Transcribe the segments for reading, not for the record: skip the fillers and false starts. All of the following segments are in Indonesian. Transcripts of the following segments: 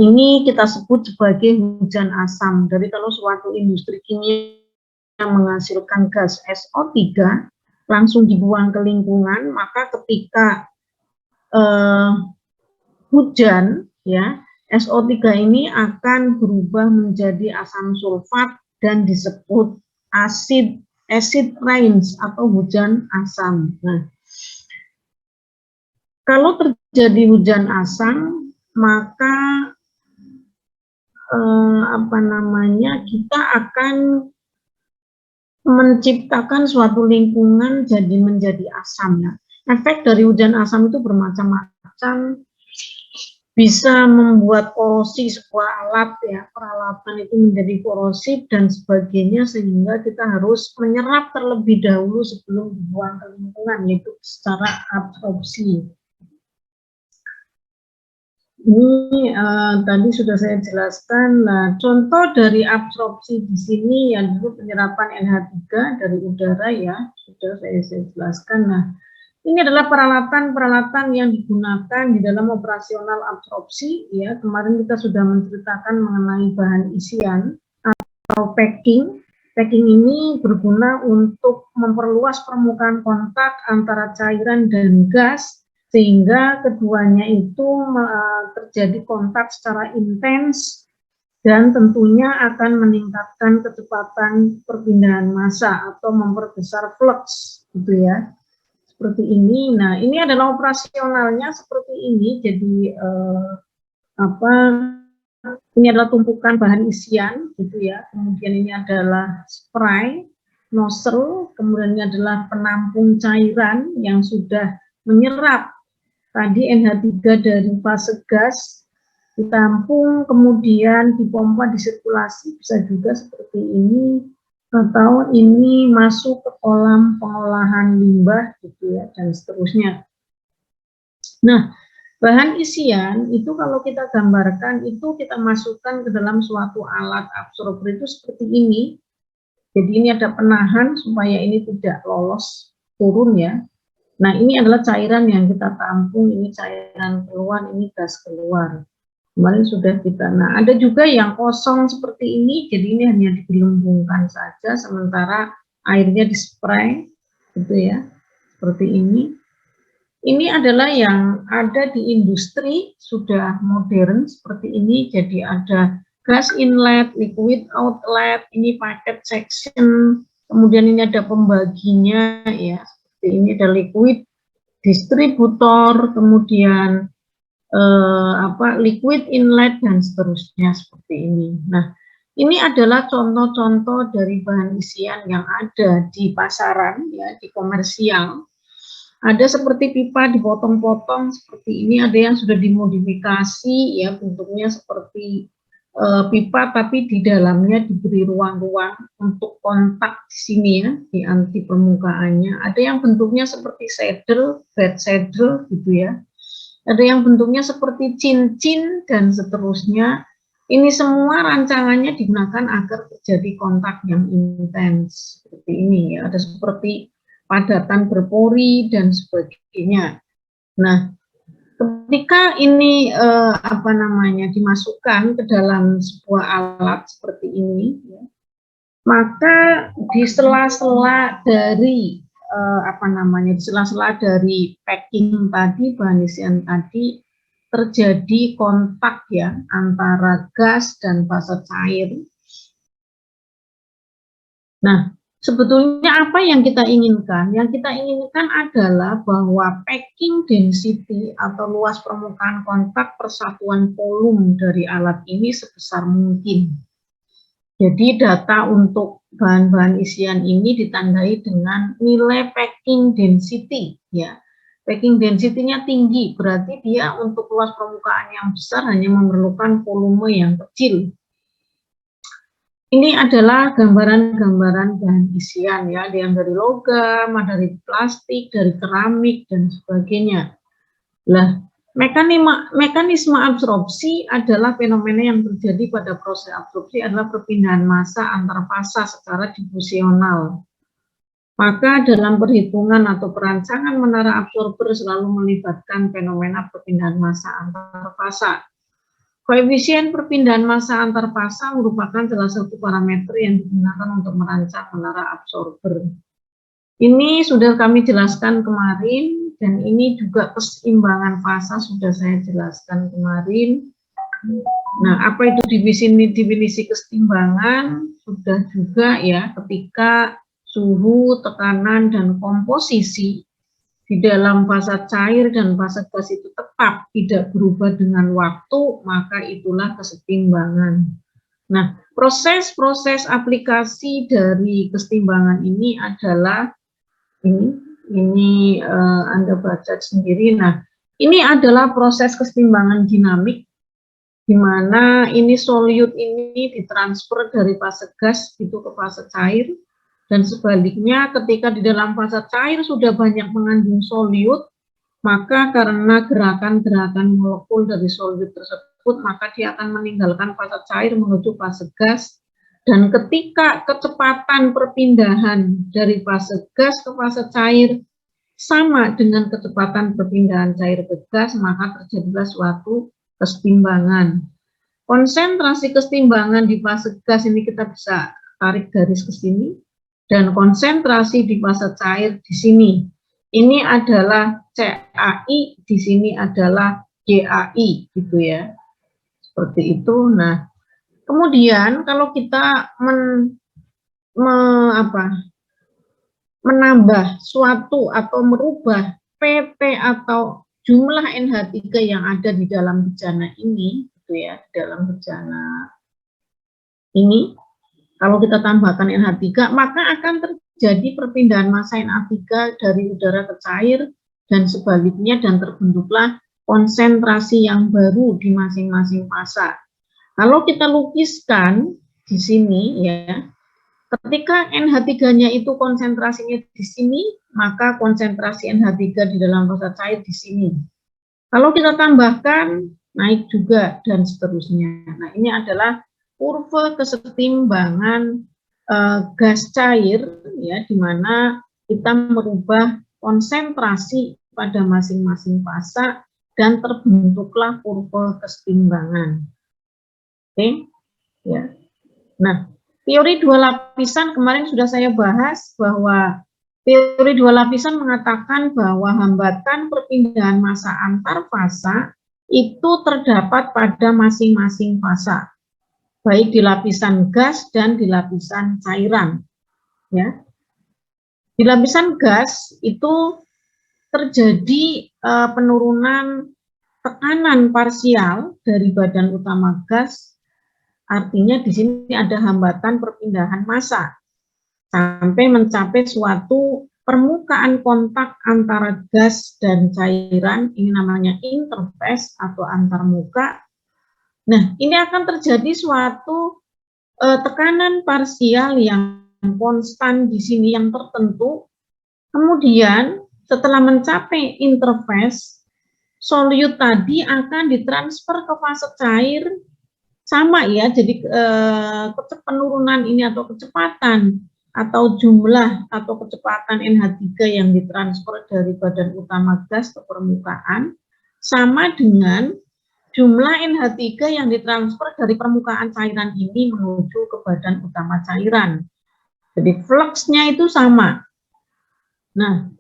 ini kita sebut sebagai hujan asam. Dari kalau suatu industri kimia yang menghasilkan gas SO3 langsung dibuang ke lingkungan, maka ketika hujan, ya, SO3 ini akan berubah menjadi asam sulfat dan disebut acid rain atau hujan asam. Nah, kalau terjadi hujan asam, maka kita akan menciptakan suatu lingkungan jadi menjadi asam, ya. Efek dari hujan asam itu bermacam-macam, bisa membuat korosi sebuah alat, ya, peralatan itu menjadi korosif dan sebagainya, sehingga kita harus menyerap terlebih dahulu sebelum dibuang ke lingkungan, yaitu secara absorpsi. Ini tadi sudah saya jelaskan. Nah, contoh dari absorpsi di sini yang disebut penyerapan NH3 dari udara, ya, sudah saya jelaskan. Nah, ini adalah peralatan-peralatan yang digunakan di dalam operasional absorpsi, ya. Kemarin kita sudah menceritakan mengenai bahan isian atau packing. Packing ini berguna untuk memperluas permukaan kontak antara cairan dan gas, sehingga keduanya itu terjadi kontak secara intens dan tentunya akan meningkatkan kecepatan perpindahan massa atau memperbesar flux, gitu ya, seperti ini. Nah, ini adalah operasionalnya seperti ini. Jadi ini adalah tumpukan bahan isian, gitu ya. Kemudian ini adalah spray, nozzle, kemudian ini adalah penampung cairan yang sudah menyerap tadi NH3 dari fase gas, ditampung, kemudian dipompa, disirkulasi, bisa juga seperti ini, atau ini masuk ke kolam pengolahan limbah, gitu ya, dan seterusnya. Nah, bahan isian itu kalau kita gambarkan, itu kita masukkan ke dalam suatu alat absorber itu seperti ini. Jadi ini ada penahan supaya ini tidak lolos turun, ya. Nah, ini adalah cairan yang kita tampung, ini cairan keluar, ini gas keluar. Kemarin sudah kita, nah ada juga yang kosong seperti ini, jadi ini hanya digelembungkan saja, sementara airnya dispray, gitu ya, seperti ini. Ini adalah yang ada di industri, sudah modern seperti ini, jadi ada gas inlet, liquid outlet, ini packet section, kemudian ini ada pembaginya, ya. Ini ada liquid distributor, kemudian liquid inlet dan seterusnya seperti ini. Nah, ini adalah contoh-contoh dari bahan isian yang ada di pasaran, ya, di komersial. Ada seperti pipa dipotong-potong seperti ini, ada yang sudah dimodifikasi, ya, bentuknya seperti pipa tapi di dalamnya diberi ruang-ruang untuk kontak di sini, ya, di permukaannya. Ada yang bentuknya seperti saddle, bed saddle, gitu ya. Ada yang bentuknya seperti cincin dan seterusnya. Ini semua rancangannya digunakan agar terjadi kontak yang intens seperti ini, ya. Ada seperti padatan berpori dan sebagainya. Nah, ketika ini dimasukkan ke dalam sebuah alat seperti ini, ya, maka di sela-sela dari di sela-sela dari packing tadi, bahan isian tadi, terjadi kontak, ya, antara gas dan fase cair. Nah, sebetulnya apa yang kita inginkan? Yang kita inginkan adalah bahwa packing density atau luas permukaan kontak persatuan volume dari alat ini sebesar mungkin. Jadi data untuk bahan-bahan isian ini ditandai dengan nilai packing density, ya. Packing density-nya tinggi, berarti dia untuk luas permukaan yang besar hanya memerlukan volume yang kecil. Ini adalah gambaran-gambaran bahan isian, ya, ada yang dari logam, ada dari plastik, dari keramik, dan sebagainya. Lah, mekanisme absorpsi adalah fenomena yang terjadi pada proses absorpsi adalah perpindahan massa antar fasa secara difusional. Maka dalam perhitungan atau perancangan menara absorber selalu melibatkan fenomena perpindahan massa antar fasa. Koefisien perpindahan massa antar fasa merupakan salah satu parameter yang digunakan untuk merancang menara absorber. Ini sudah kami jelaskan kemarin, dan ini juga keseimbangan fasa sudah saya jelaskan kemarin. Nah, apa itu definisi keseimbangan? Sudah juga ya, ketika suhu, tekanan, dan komposisi di dalam fasa cair dan fasa gas itu tetap tidak berubah dengan waktu, maka itulah keseimbangan. Nah, proses-proses aplikasi dari keseimbangan ini adalah ini Anda baca sendiri. Nah, ini adalah proses keseimbangan dinamik, di mana ini solid ini ditransfer dari fase gas itu ke fase cair, dan sebaliknya ketika di dalam fase cair sudah banyak mengandung solid, maka karena gerakan-gerakan molekul dari solid tersebut, maka dia akan meninggalkan fase cair menuju fase gas. Dan ketika kecepatan perpindahan dari fase gas ke fase cair sama dengan kecepatan perpindahan cair ke gas, maka terjadilah suatu keseimbangan. Konsentrasi keseimbangan di fase gas ini kita bisa tarik garis ke sini, dan konsentrasi di fase cair di sini. Ini adalah CAI, di sini adalah GAI, gitu ya. Seperti itu. Nah, kemudian kalau kita menambah suatu atau merubah PT atau jumlah NH3 yang ada di dalam bejana ini, gitu ya, dalam bejana ini, kalau kita tambahkan NH3, maka akan terjadi perpindahan massa NH3 dari udara ke cair dan sebaliknya, dan terbentuklah konsentrasi yang baru di masing-masing fasa. Kalau kita lukiskan di sini ya, ketika NH3-nya itu konsentrasinya di sini, maka konsentrasi NH3 di dalam fasa cair di sini. Kalau kita tambahkan, naik juga, dan seterusnya. Nah, ini adalah kurva kesetimbangan gas cair, ya, di mana kita merubah konsentrasi pada masing-masing fasa dan terbentuklah kurva kesetimbangan. Oke, ya. Nah, teori dua lapisan kemarin sudah saya bahas, bahwa teori dua lapisan mengatakan bahwa hambatan perpindahan massa antar fasa itu terdapat pada masing-masing fasa, baik di lapisan gas dan di lapisan cairan. Ya, di lapisan gas itu terjadi penurunan tekanan parsial dari badan utama gas. Artinya di sini ada hambatan perpindahan massa sampai mencapai suatu permukaan kontak antara gas dan cairan, ini namanya interface atau antarmuka. Nah, ini akan terjadi suatu tekanan parsial yang konstan di sini yang tertentu. Kemudian setelah mencapai interface, solid tadi akan ditransfer ke fase cair, sama ya, jadi penurunan ini atau kecepatan atau jumlah atau kecepatan NH3 yang ditransfer dari badan utama gas ke permukaan sama dengan jumlah NH3 yang ditransfer dari permukaan cairan ini menuju ke badan utama cairan. Jadi fluxnya itu sama. Nah,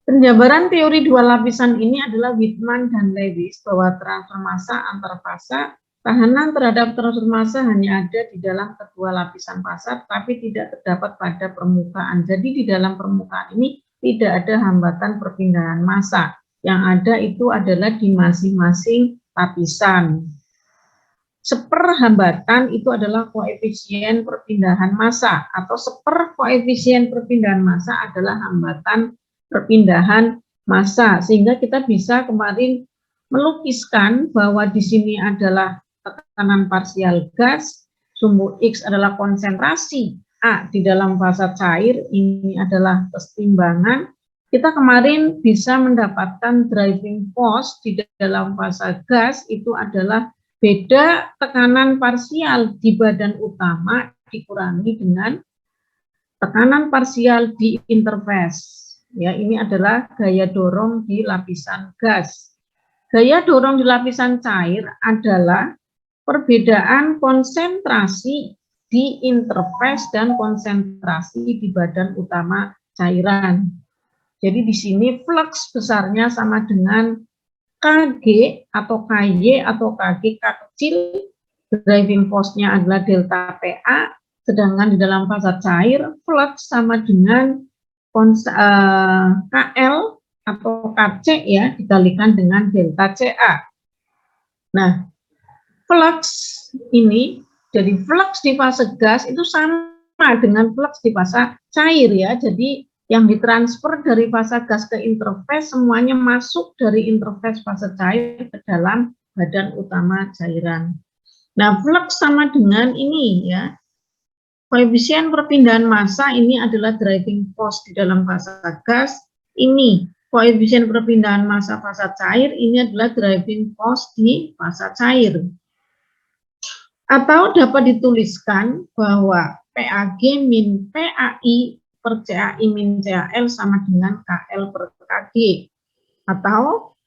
penjabaran teori dua lapisan ini adalah Widman dan Lewis, bahwa transfer massa antar fasa, tahanan terhadap transfer massa hanya ada di dalam kedua lapisan fasa, tapi tidak terdapat pada permukaan. Jadi di dalam permukaan ini tidak ada hambatan perpindahan massa. Yang ada itu adalah di masing-masing lapisan. Seperhambatan itu adalah koefisien perpindahan massa, atau seperkoefisien perpindahan massa adalah hambatan perpindahan massa, sehingga kita bisa kemarin melukiskan bahwa di sini adalah tekanan parsial gas, sumbu X adalah konsentrasi A di dalam fasa cair, ini adalah keseimbangan. Kita kemarin bisa mendapatkan driving force di dalam fasa gas itu adalah beda tekanan parsial di badan utama dikurangi dengan tekanan parsial di interface. Ya, ini adalah gaya dorong di lapisan gas. Gaya dorong di lapisan cair adalah perbedaan konsentrasi di interface dan konsentrasi di badan utama cairan. Jadi di sini flux besarnya sama dengan Kg atau Ky atau Kg, K kecil, driving force-nya adalah delta PA, sedangkan di dalam fasa cair flux sama dengan KL atau Kc ya dikalikan dengan delta Ca. Nah, flux ini jadi flux di fase gas itu sama dengan flux di fase cair ya. Jadi yang ditransfer dari fase gas ke interface semuanya masuk dari interface fase cair ke dalam badan utama cairan. Nah, flux sama dengan ini ya. Koefisien perpindahan massa ini adalah driving force di dalam fase gas. Ini koefisien perpindahan massa fase cair, ini adalah driving force di fase cair. Atau dapat dituliskan bahwa PAG min PAI per CAI min CAL sama dengan KL per KG. Atau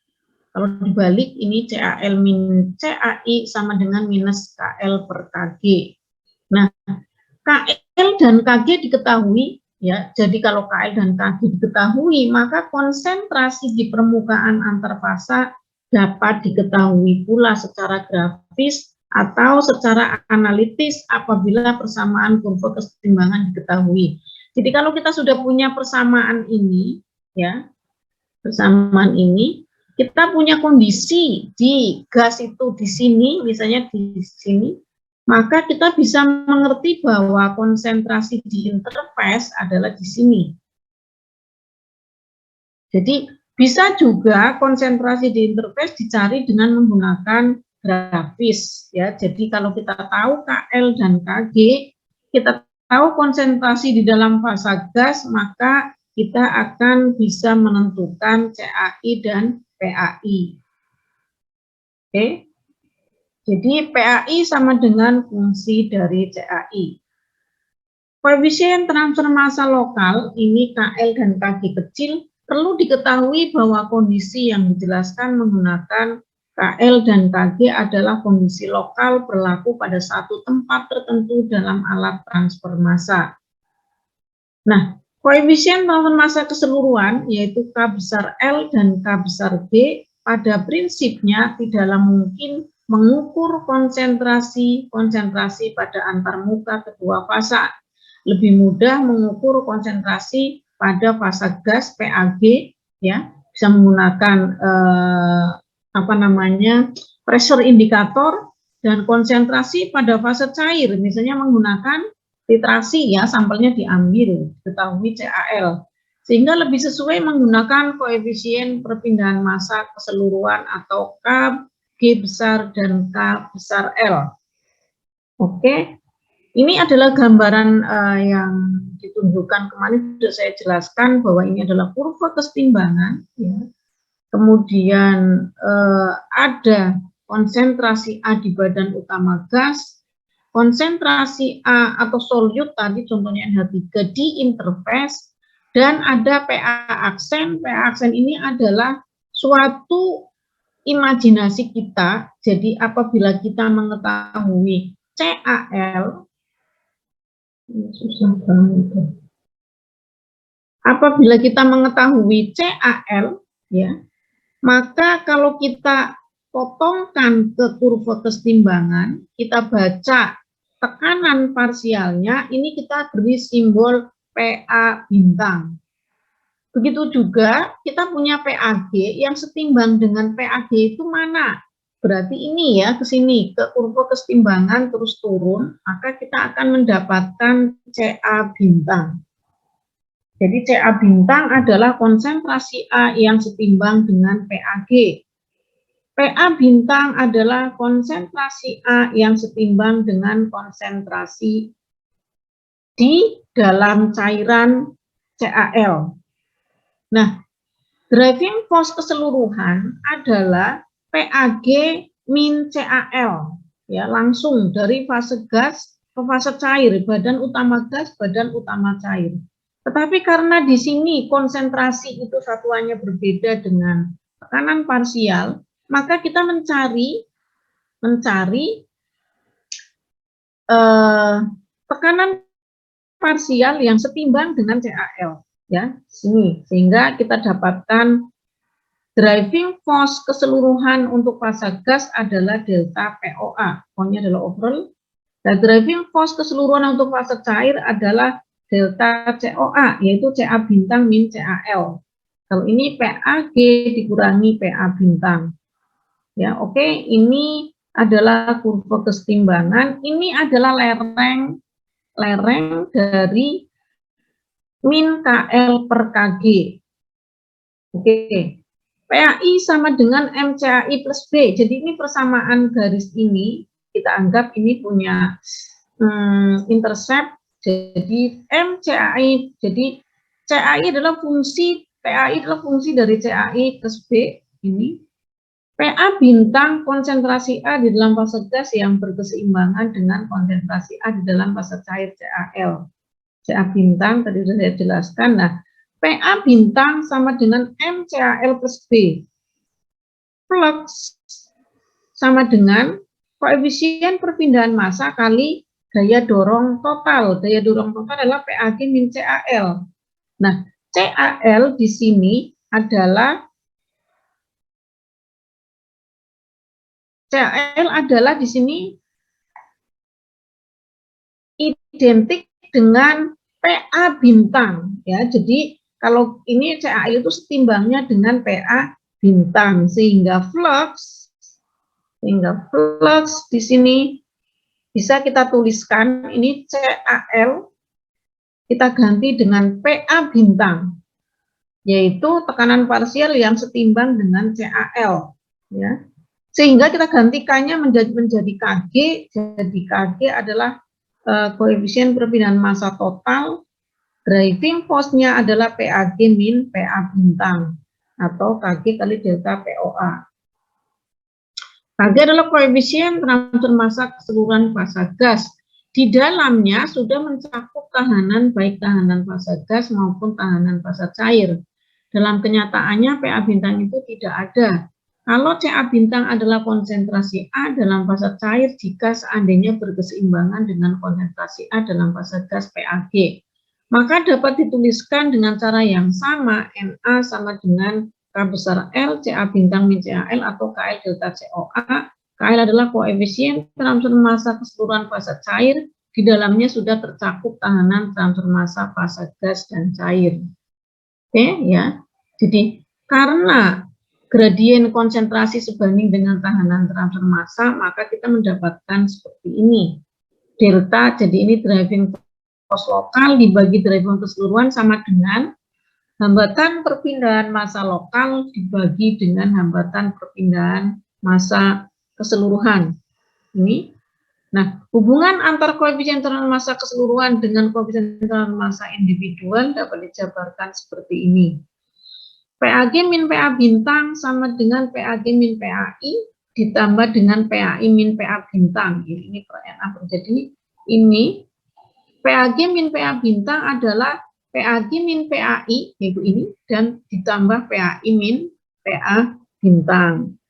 kalau dibalik ini CAL min CAI sama dengan minus KL per KG. Nah, KL dan KG diketahui ya. Jadi kalau KL dan KG diketahui, maka konsentrasi di permukaan antarfasa dapat diketahui pula secara grafis atau secara analitis apabila persamaan kurva kesetimbangan diketahui. Jadi kalau kita sudah punya persamaan ini ya, persamaan ini, kita punya kondisi di gas itu di sini, misalnya di sini, maka kita bisa mengerti bahwa konsentrasi di interface adalah di sini. Jadi bisa juga konsentrasi di interface dicari dengan menggunakan grafis ya. Jadi kalau kita tahu KL dan KG, kita tahu konsentrasi di dalam fasa gas, maka kita akan bisa menentukan CAI dan PAI. Oke. Jadi PAI sama dengan fungsi dari CAI. Koefisien transfer massa lokal, ini KL dan KG kecil, perlu diketahui bahwa kondisi yang dijelaskan menggunakan KL dan KG adalah kondisi lokal berlaku pada satu tempat tertentu dalam alat transfer massa. Nah, koefisien transfer massa keseluruhan, yaitu K besar L dan K besar G, pada prinsipnya tidaklah mungkin mengukur konsentrasi pada antarmuka kedua fasa. Lebih mudah mengukur konsentrasi pada fasa gas PAG ya, bisa menggunakan pressure indikator, dan konsentrasi pada fase cair misalnya menggunakan titrasi ya, sampelnya diambil, ketahui CAL, sehingga lebih sesuai menggunakan koefisien perpindahan massa keseluruhan atau K G besar dan K besar L. Oke, ini adalah gambaran yang ditunjukkan kemarin, sudah saya jelaskan bahwa ini adalah kurva kesetimbangan ya. Kemudian ada konsentrasi A di badan utama gas, konsentrasi A atau solut tadi contohnya NH3 di interface, dan ada PA aksen. PA aksen ini adalah suatu imajinasi kita. Jadi apabila kita mengetahui CAL, susah banget. Apabila kita mengetahui CAL, ya, maka kalau kita potongkan ke kurva kesetimbangan, kita baca tekanan parsialnya, ini kita beri simbol PA bintang. Begitu juga kita punya PAG yang setimbang dengan PAG itu mana? Berarti ini ya, ke sini, ke kurva kesetimbangan terus turun, maka kita akan mendapatkan CA bintang. Jadi CA bintang adalah konsentrasi A yang setimbang dengan PAG. PA bintang adalah konsentrasi A yang setimbang dengan konsentrasi di dalam cairan CAL. Nah, driving force keseluruhan adalah PAG min CAL, ya, langsung dari fase gas ke fase cair, badan utama gas, badan utama cair. Tetapi karena di sini konsentrasi itu satuannya berbeda dengan tekanan parsial, maka kita mencari tekanan parsial yang setimbang dengan CAL, ya, sini, sehingga kita dapatkan driving force keseluruhan untuk fase gas adalah delta POA, pokoknya adalah overall. Dan driving force keseluruhan untuk fase cair adalah delta COA, yaitu CA bintang min CAL. Kalau ini PAG dikurangi PA bintang. Ya, oke, ini adalah kurva kesetimbangan. Ini adalah lereng dari min KL per KG. Oke, PAI sama dengan MCAI plus B. Jadi ini persamaan garis ini, kita anggap ini punya intercept. Jadi MCAI, jadi CAI adalah fungsi, PAI adalah fungsi dari CAI plus B ini. PA bintang konsentrasi A di dalam fase gas yang berkeseimbangan dengan konsentrasi A di dalam fase cair CAL. CA bintang tadi sudah saya jelaskan. Nah, PA bintang sama dengan MCAL plus B. Flux sama dengan koefisien perpindahan massa kali daya dorong total. Daya dorong total adalah PAG min CAL. Nah, CAL di sini adalah di sini identik dengan PA bintang, ya. Jadi kalau ini CAI itu setimbangnya dengan PA bintang, sehingga flux di sini bisa kita tuliskan ini CAL kita ganti dengan PA bintang, yaitu tekanan parsial yang setimbang dengan CAL, ya. Sehingga kita gantikannya menjadi KG, jadi KG adalah koefisien perpindahan massa total, driving force-nya adalah PAG min PA bintang, atau KG kali delta POA. KG adalah koefisien transfer massa keseluruhan fase gas. Di dalamnya sudah mencakup tahanan, baik tahanan fase gas maupun tahanan fase cair. Dalam kenyataannya PA bintang itu tidak ada. Kalau CA bintang adalah konsentrasi A dalam fase cair jika seandainya berkeseimbangan dengan konsentrasi A dalam fase gas PAG, maka dapat dituliskan dengan cara yang sama, NA sama dengan K besar L, CA bintang min CAL atau KL delta COA. KL adalah koefisien transfer massa keseluruhan fase cair, di dalamnya sudah tercakup tahanan transfer massa fase gas dan cair. Oke, ya. Jadi karena gradien konsentrasi sebanding dengan tahanan transfer massa, maka kita mendapatkan seperti ini. Delta, jadi ini driving force lokal dibagi driving keseluruhan sama dengan hambatan perpindahan massa lokal dibagi dengan hambatan perpindahan massa keseluruhan. Ini. Nah, hubungan antar koefisien transfer massa keseluruhan dengan koefisien transfer massa individual dapat dijabarkan seperti ini. PAG min PA bintang sama dengan PAG min PAI ditambah dengan PAI min PA bintang. Ini per NA per. Jadi ini PAG min PA bintang adalah PAG min PAI, yaitu ini, dan ditambah PAI min PA bintang.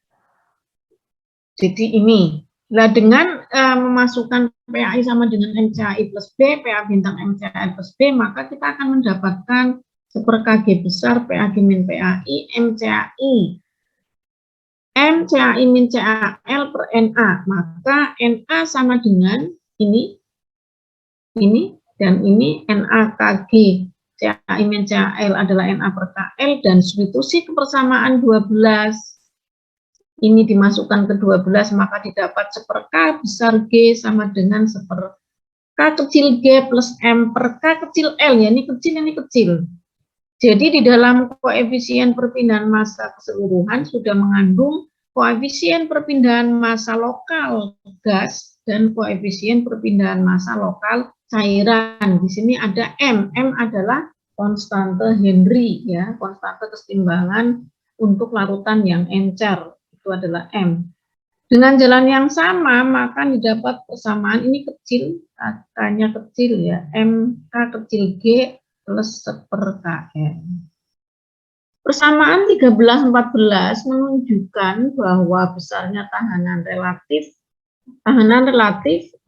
Jadi ini. Nah, dengan memasukkan PAI sama dengan MCAI plus B, PA bintang MCAI plus B, maka kita akan mendapatkan per KG besar PAG min PAI MCAI min CAL per NA, maka NA sama dengan ini dan ini NA KG CAI min CAL adalah NA per KL, dan substitusi kebersamaan 12 ini dimasukkan ke 12, maka didapat seper K besar G sama dengan seper K kecil G plus M per K kecil L, ya, ini kecil. Jadi di dalam koefisien perpindahan massa keseluruhan sudah mengandung koefisien perpindahan massa lokal gas dan koefisien perpindahan massa lokal cairan. Di sini ada M. M adalah konstante Henry, ya, konstante kesetimbangan untuk larutan yang encer. Itu adalah M. Dengan jalan yang sama, maka didapat persamaan ini kecil, K-nya kecil, ya, M K kecil G plus seper KM. Persamaan 13-14 menunjukkan bahwa besarnya tahanan relatif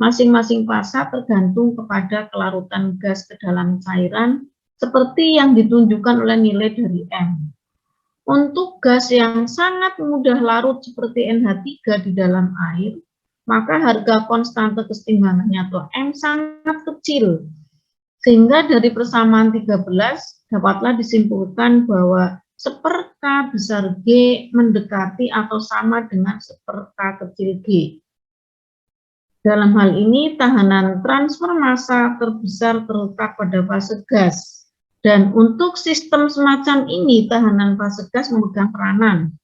masing-masing fasa tergantung kepada kelarutan gas ke dalam cairan seperti yang ditunjukkan oleh nilai dari M. Untuk gas yang sangat mudah larut seperti NH3 di dalam air, maka harga konstante kesetimbangannya atau M sangat kecil. Sehingga dari persamaan 13 dapatlah disimpulkan bahwa 1/K besar G mendekati atau sama dengan 1/K kecil G. Dalam hal ini, tahanan transfer massa terbesar terletak pada fase gas. Dan untuk sistem semacam ini, tahanan fase gas memegang peranan.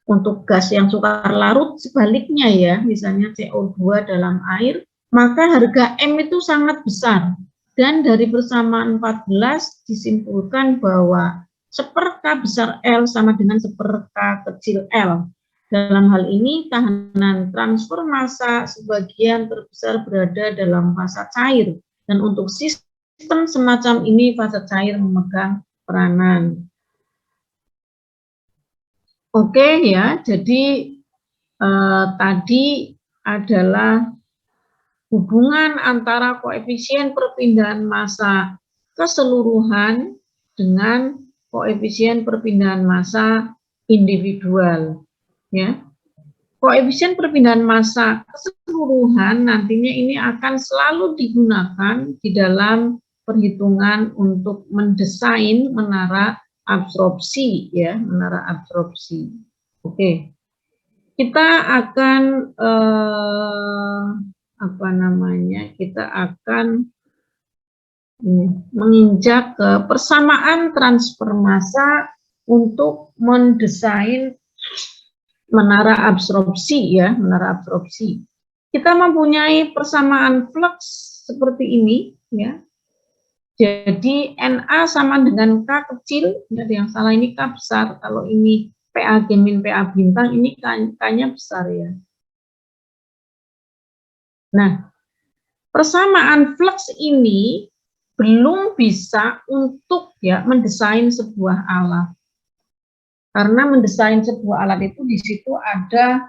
Untuk gas yang sukar larut, sebaliknya ya, misalnya CO2 dalam air, maka harga M itu sangat besar. Dan dari persamaan 14 disimpulkan bahwa 1/K besar L sama dengan 1/K kecil L. Dalam hal ini, tahanan transfer massa sebagian terbesar berada dalam fase cair. Dan untuk sistem semacam ini, fase cair memegang peranan. Oke ya, jadi tadi adalah hubungan antara koefisien perpindahan massa keseluruhan dengan koefisien perpindahan massa individual. Ya, koefisien perpindahan massa keseluruhan nantinya ini akan selalu digunakan di dalam perhitungan untuk mendesain menara absorpsi, ya, menara absorpsi. Oke, kita akan kita akan menginjak ke persamaan transfer massa untuk mendesain menara absorpsi, ya, menara absorpsi. Kita mempunyai persamaan flux seperti ini, ya. Jadi Na sama dengan K kecil, ada yang salah ini K besar, kalau ini PAG min PA bintang, ini K-nya besar ya. Nah, persamaan flux ini belum bisa untuk ya mendesain sebuah alat. Karena mendesain sebuah alat itu di situ ada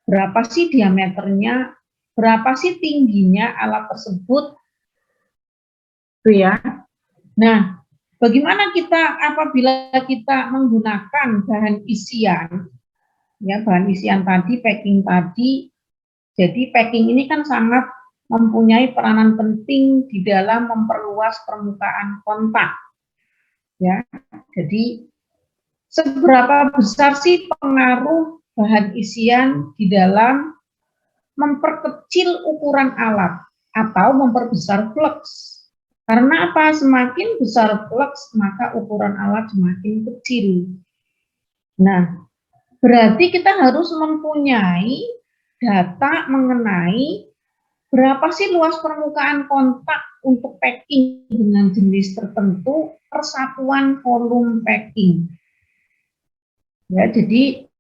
berapa sih diameternya, berapa sih tingginya alat tersebut, tuh ya. Nah, bagaimana kita apabila kita menggunakan bahan isian, ya bahan isian tadi, packing tadi. Jadi packing ini kan sangat mempunyai peranan penting di dalam memperluas permukaan kontak, ya. Jadi seberapa besar sih pengaruh bahan isian di dalam memperkecil ukuran alat atau memperbesar flux? Karena apa? Semakin besar flux, maka ukuran alat semakin kecil. Nah, berarti kita harus mempunyai data mengenai berapa sih luas permukaan kontak untuk packing dengan jenis tertentu per satuan volume packing. Ya, jadi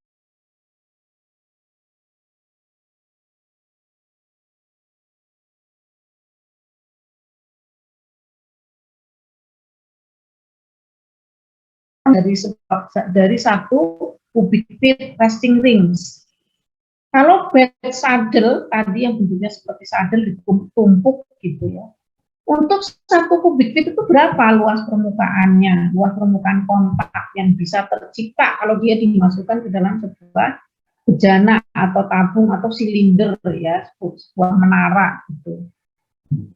dari satu cubic feet resting rings. Kalau bed saddle tadi yang bentuknya seperti saddle ditumpuk gitu ya. Untuk satu kubik feet itu berapa luas permukaannya, luas permukaan kontak yang bisa tercipta kalau dia dimasukkan ke dalam sebuah bejana atau tabung atau silinder ya, sebuah menara gitu.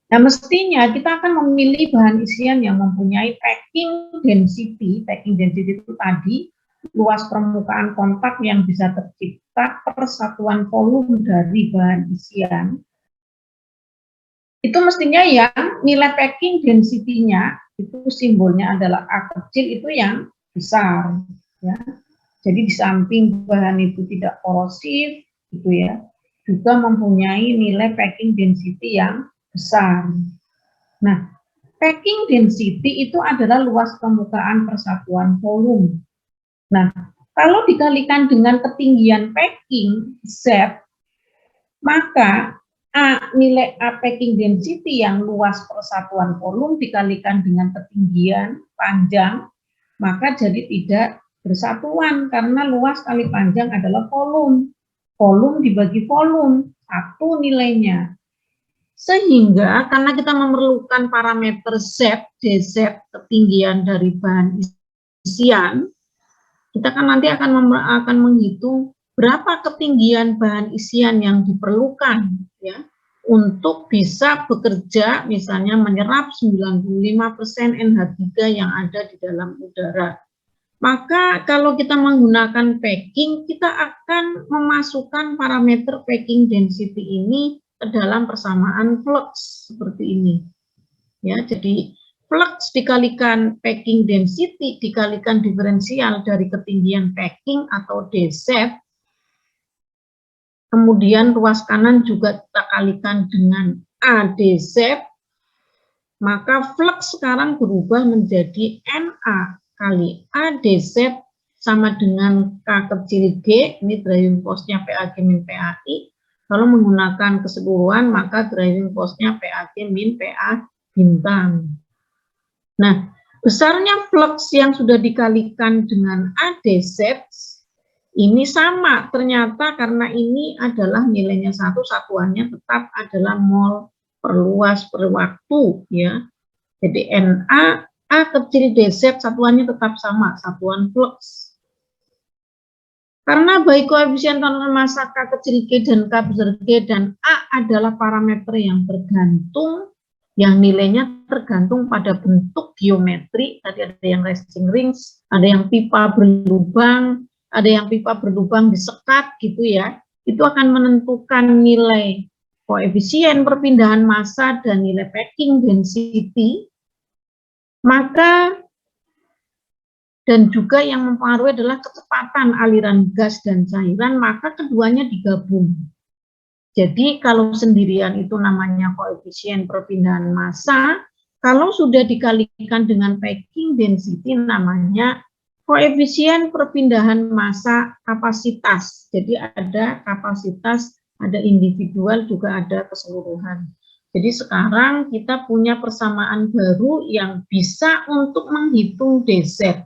Nah, mestinya kita akan memilih bahan isian yang mempunyai packing density. Packing density itu tadi luas permukaan kontak yang bisa tercipta per satuan volume dari bahan isian. Itu mestinya yang nilai packing density-nya itu simbolnya adalah A kecil, itu yang besar, ya. Jadi di samping bahan itu tidak korosif, gitu ya, juga mempunyai nilai packing density yang besar. Nah, packing density itu adalah luas permukaan persatuan volume. Nah, kalau dikalikan dengan ketinggian packing Z, maka nilai A packing density yang luas persatuan volume dikalikan dengan ketinggian panjang, maka jadi tidak bersatuan karena luas kali panjang adalah volume. Volume dibagi volume, satu nilainya. Sehingga karena kita memerlukan parameter Z, dz, ketinggian dari bahan isian, kita kan nanti akan menghitung berapa ketinggian bahan isian yang diperlukan ya untuk bisa bekerja, misalnya menyerap 95% NH3 yang ada di dalam udara. Maka kalau kita menggunakan packing, kita akan memasukkan parameter packing density ini ke dalam persamaan flux seperti ini. Ya, jadi flux dikalikan packing density dikalikan diferensial dari ketinggian packing atau dz. Kemudian ruas kanan juga kita kalikan dengan AdZ, maka flux sekarang berubah menjadi NA kali AdZ sama dengan K kecil G, ini driving force-nya PAG min PAI. Kalau menggunakan keseluruhan, maka driving force-nya PAG min PA bintang. Nah, besarnya flux yang sudah dikalikan dengan AdZ, ini sama ternyata karena ini adalah nilainya satu, satuannya tetap adalah mol per luas per waktu ya. Jadi Na A kecil dz satuannya tetap sama, satuan flux. Karena baik koefisien tonal massa K kecil G dan K besar G dan A adalah parameter yang tergantung, yang nilainya tergantung pada bentuk geometri. Tadi ada yang racing rings, ada yang pipa berlubang, ada yang pipa berlubang disekat gitu ya, itu akan menentukan nilai koefisien perpindahan massa dan nilai packing density. Maka dan juga yang mempengaruhi adalah kecepatan aliran gas dan cairan, maka keduanya digabung. Jadi kalau sendirian itu namanya koefisien perpindahan massa, kalau sudah dikalikan dengan packing density namanya koefisien perpindahan massa kapasitas. Jadi ada kapasitas, ada individual, juga ada keseluruhan. Jadi sekarang kita punya persamaan baru yang bisa untuk menghitung dz.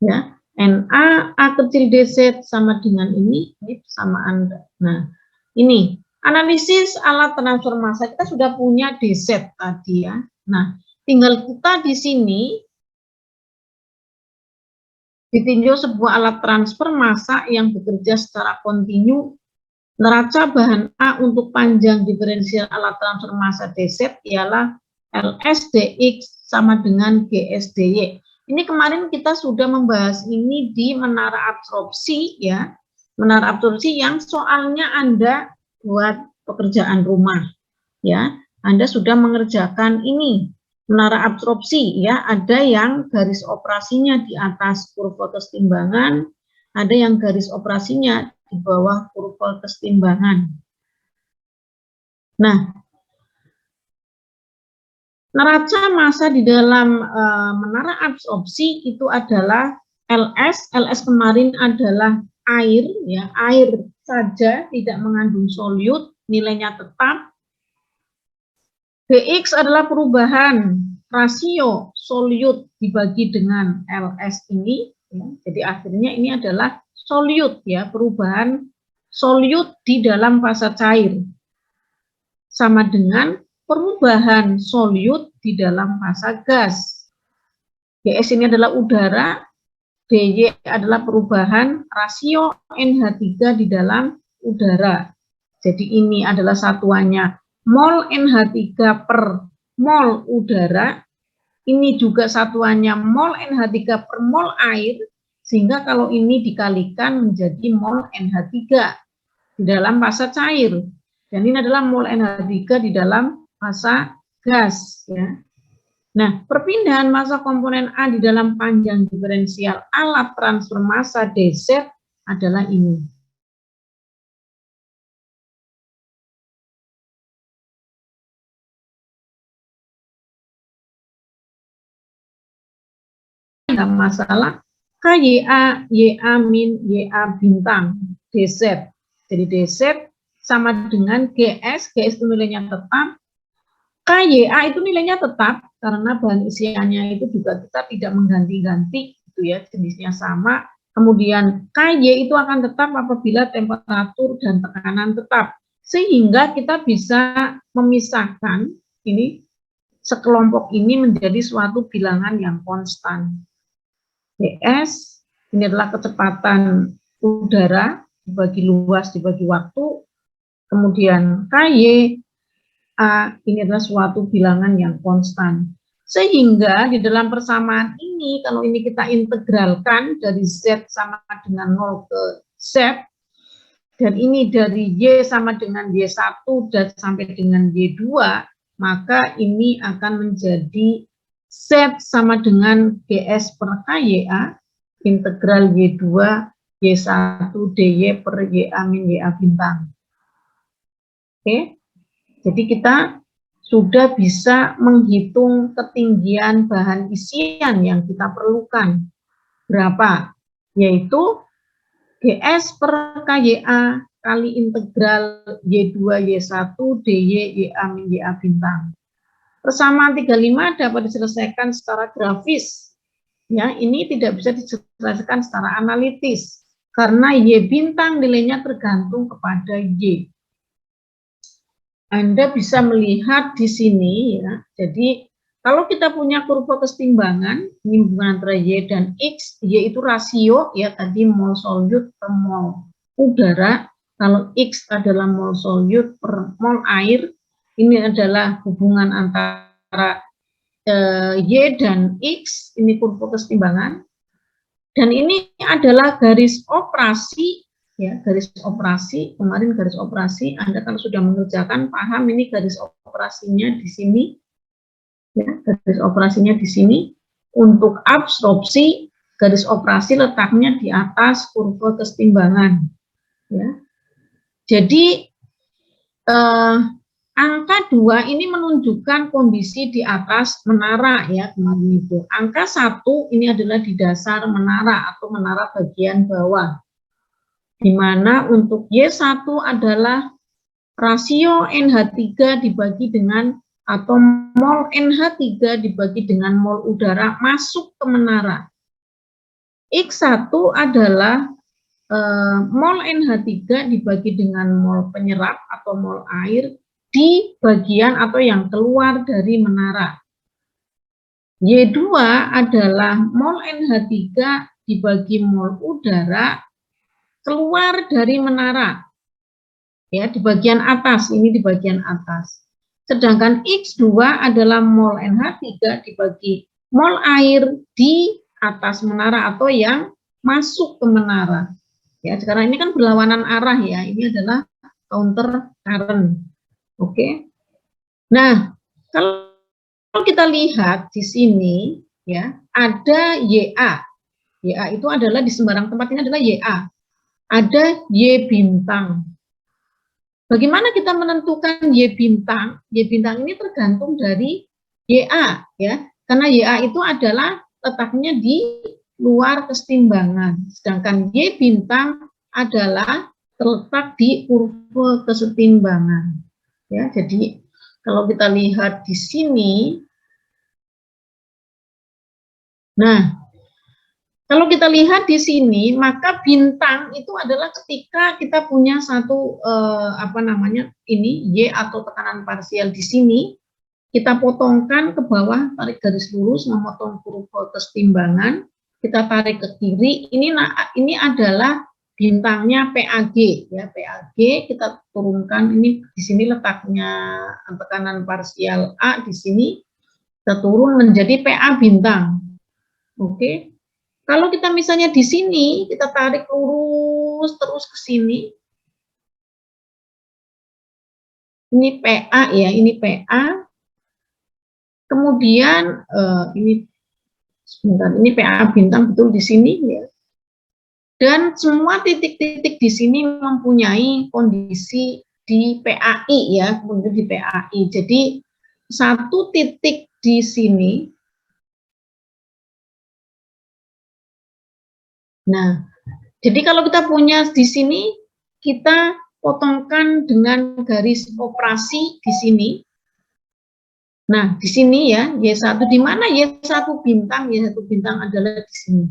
Ya, Na A kecil dz sama dengan ini persamaan. Nah, ini analisis alat transfer massa, kita sudah punya dz tadi ya. Nah, tinggal kita di sini ditinjau sebuah alat transfer massa yang bekerja secara kontinu. Neraca bahan A untuk panjang diferensial alat transfer massa dz ialah LS/dx sama dengan GS/dy. Ini kemarin kita sudah membahas ini di menara absorpsi ya. Menara absorpsi yang soalnya Anda buat pekerjaan rumah ya. Anda sudah mengerjakan ini. Menara absorpsi ya, ada yang garis operasinya di atas kurva kesetimbangan, ada yang garis operasinya di bawah kurva kesetimbangan. Nah, neraca massa di dalam menara absorpsi itu adalah LS. LS kemarin adalah air ya, air saja tidak mengandung solut, nilainya tetap. Dx adalah perubahan rasio solut dibagi dengan LS ini, ya. Jadi akhirnya ini adalah solut ya, perubahan solut di dalam fasa cair sama dengan perubahan solut di dalam fasa gas. Ds ini adalah udara, dy adalah perubahan rasio NH3 di dalam udara. Jadi ini adalah satuannya mol NH3 per mol udara, ini juga satuannya mol NH3 per mol air, sehingga kalau ini dikalikan menjadi mol NH3 di dalam fasa cair. Dan ini adalah mol NH3 di dalam fasa gas. Ya. Nah, perpindahan massa komponen A di dalam panjang diferensial alat transfer massa dz adalah ini. Ada masalah KYA, YA min, YA bintang, dz. Jadi dz sama dengan GS, GS itu nilainya tetap. KYA itu nilainya tetap, karena bahan isiannya itu juga kita tidak mengganti-ganti. gitu ya, jenisnya sama. Kemudian KY itu akan tetap apabila temperatur dan tekanan tetap. Sehingga kita bisa memisahkan ini sekelompok ini menjadi suatu bilangan yang konstan. DS ini adalah kecepatan udara dibagi luas dibagi waktu. Kemudian KY A ini adalah suatu bilangan yang konstan. Sehingga di dalam persamaan ini, kalau ini kita integralkan dari Z sama dengan 0 ke Z, dan ini dari Y sama dengan Y1 dan sampai dengan Y2, maka ini akan menjadi Z sama dengan GS per KYA, integral Y2, Y1 DY per YA min YA bintang. Oke, jadi kita sudah bisa menghitung ketinggian bahan isian yang kita perlukan. Berapa? Yaitu GS per KYA kali integral Y2 Y1 DY YA min YA bintang. Persamaan 35 dapat diselesaikan secara grafis. Ya, ini tidak bisa diselesaikan secara analitis karena Y bintang nilainya tergantung kepada Y. Anda bisa melihat di sini ya. Jadi kalau kita punya kurva kesetimbangan, ini hubungan antara Y dan X, Y itu rasio ya tadi mol solute per mol udara. Kalau X adalah mol solute per mol air, ini adalah hubungan antara Y dan X, ini kurva kesetimbangan. Dan ini adalah garis operasi, ya garis operasi, kemarin garis operasi, Anda kalau sudah mengerjakan paham ini garis operasinya di sini, ya garis operasinya di sini. Untuk absorpsi, garis operasi letaknya di atas kurva kesetimbangan. Ya. Jadi, angka 2 ini menunjukkan kondisi di atas menara ya kemarin itu. Angka 1 ini adalah di dasar menara atau menara bagian bawah. Di mana untuk Y1 adalah rasio NH3 dibagi dengan atau mol NH3 dibagi dengan mol udara masuk ke menara. X1 adalah mol NH3 dibagi dengan mol penyerap atau mol air di bagian atau yang keluar dari menara. Y2 adalah mol NH3 dibagi mol udara keluar dari menara. Ya, di bagian atas, ini di bagian atas. Sedangkan X2 adalah mol NH3 dibagi mol air di atas menara atau yang masuk ke menara. Ya, sekarang ini kan berlawanan arah ya. Ini adalah counter current. Oke. Nah, kalau kita lihat di sini ya, ada YA. YA itu adalah di sembarang tempat ini adalah YA. Ada Y bintang. Bagaimana kita menentukan Y bintang? Y bintang ini tergantung dari YA ya. Karena YA itu adalah letaknya di luar kesetimbangan. Sedangkan Y bintang adalah terletak di kurva kesetimbangan. Ya, jadi kalau kita lihat di sini, nah, kalau kita lihat di sini, maka bintang itu adalah ketika kita punya satu ini Y atau tekanan parsial di sini, kita potongkan ke bawah, tarik garis lurus, memotong kurva kesetimbangan, kita tarik ke kiri. Ini adalah bintangnya PAG ya, PAG kita turunkan, ini di sini letaknya tekanan parsial A di sini, kita turun menjadi PA bintang. Oke. Kalau kita misalnya di sini kita tarik lurus terus ke sini, ini PA ya, ini PA. Kemudian ini sebentar, ini PA bintang betul di sini ya. Dan semua titik-titik di sini mempunyai kondisi di PAI ya, kemudian di PAI. Jadi satu titik di sini. Nah, jadi kalau kita punya di sini, kita potongkan dengan garis operasi di sini. Nah, di sini ya, Y1 di mana Y1 bintang? Y1 bintang adalah di sini.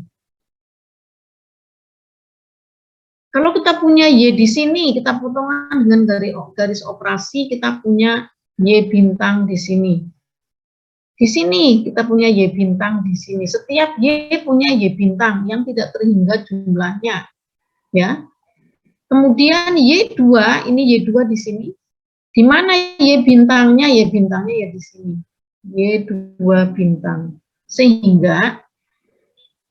Kalau kita punya Y di sini, kita potongan dengan garis operasi, kita punya Y bintang di sini. Di sini kita punya Y bintang di sini. Setiap Y punya Y bintang yang tidak terhingga jumlahnya. Ya. Kemudian Y2, ini Y2 di sini. Di mana Y bintangnya? Y bintangnya ya di sini. Y2 bintang. Sehingga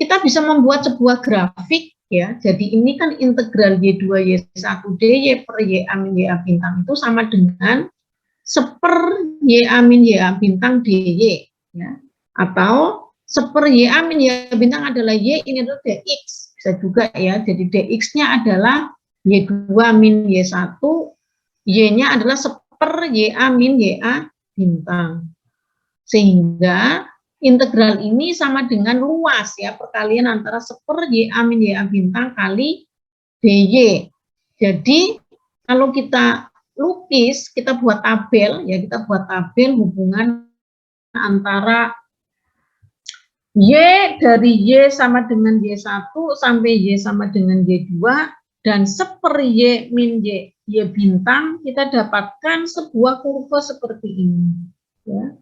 kita bisa membuat sebuah grafik ya. Jadi ini kan integral Y2 Y1 dy per Y A min Y A bintang itu sama dengan seper Y A min Y A bintang dy ya. Atau seper Y A min Y A bintang adalah Y, ini adalah dx. Bisa juga ya. Jadi dx-nya adalah Y2 min Y1, Y-nya adalah seper Y A min Y A bintang. Sehingga integral ini sama dengan luas ya, perkalian antara seper Y A min Y A bintang kali dy. Jadi kalau kita lukis, kita buat tabel ya, kita buat tabel hubungan antara Y dari Y sama dengan Y1 sampai Y sama dengan Y2 dan seper Y min Y bintang, kita dapatkan sebuah kurva seperti ini ya.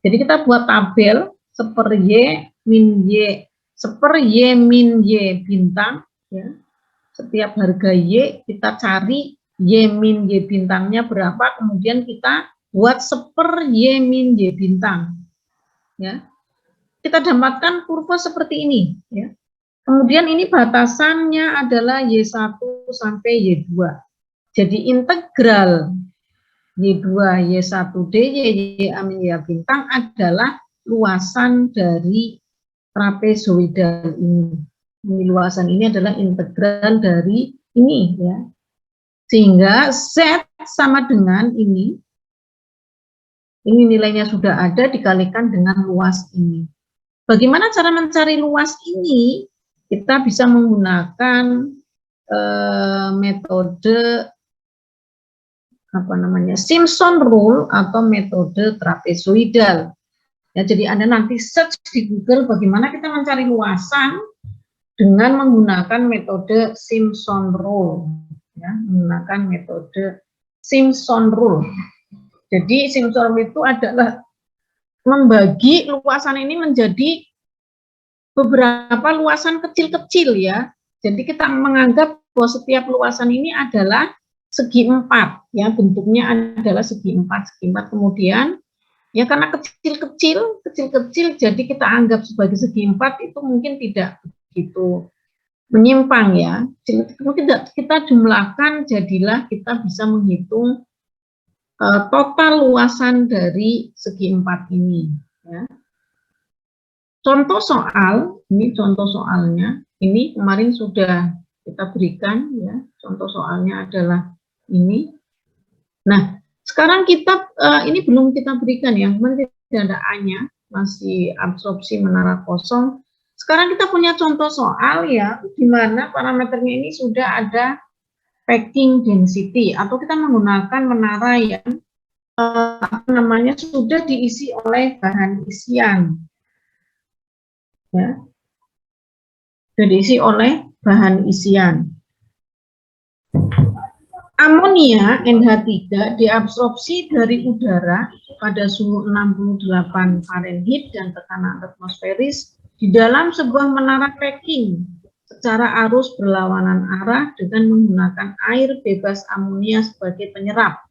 Jadi kita buat tabel seper Y min Y, seper Y min Y bintang ya. Setiap harga Y kita cari Y min Y bintangnya berapa, kemudian kita buat seper Y min Y bintang ya. Kita dapatkan kurva seperti ini ya. Kemudian ini batasannya adalah Y1 sampai Y2. Jadi integral Y2 Y1 dy Y A min Y A bintang adalah luasan dari trapezoidal ini. Ini luasan ini adalah integral dari ini ya. Sehingga Z sama dengan ini. Ini nilainya sudah ada dikalikan dengan luas ini. Bagaimana cara mencari luas ini? Kita bisa menggunakan metode apa namanya, Simpson rule atau metode trapezoidal. Ya, jadi Anda nanti search di Google bagaimana kita mencari luasan dengan menggunakan metode Simpson rule. Ya, menggunakan metode Simpson rule. Jadi Simpson rule itu adalah membagi luasan ini menjadi beberapa luasan kecil-kecil ya. Jadi kita menganggap bahwa setiap luasan ini adalah segi 4 ya, bentuknya adalah segi 4, kemudian ya karena kecil-kecil jadi kita anggap sebagai segi 4 itu mungkin tidak begitu menyimpang ya. Mungkin kita jumlahkan, jadilah kita bisa menghitung total luasan dari segi 4 ini ya. Contoh soal, ini contoh soalnya, ini kemarin sudah kita berikan ya, contoh soalnya adalah ini. Nah, sekarang kita, ini belum kita berikan ya, kemarin tidak ada A-nya, masih absorpsi menara kosong. Sekarang kita punya contoh soal ya, di mana parameternya ini sudah ada packing density, atau kita menggunakan menara yang apa namanya, sudah diisi oleh bahan isian. Ya, sudah diisi oleh bahan isian. Amonia NH3 diabsorpsi dari udara pada suhu 68 Fahrenheit dan tekanan atmosferis di dalam sebuah menara packing secara arus berlawanan arah dengan menggunakan air bebas amonia sebagai penyerap.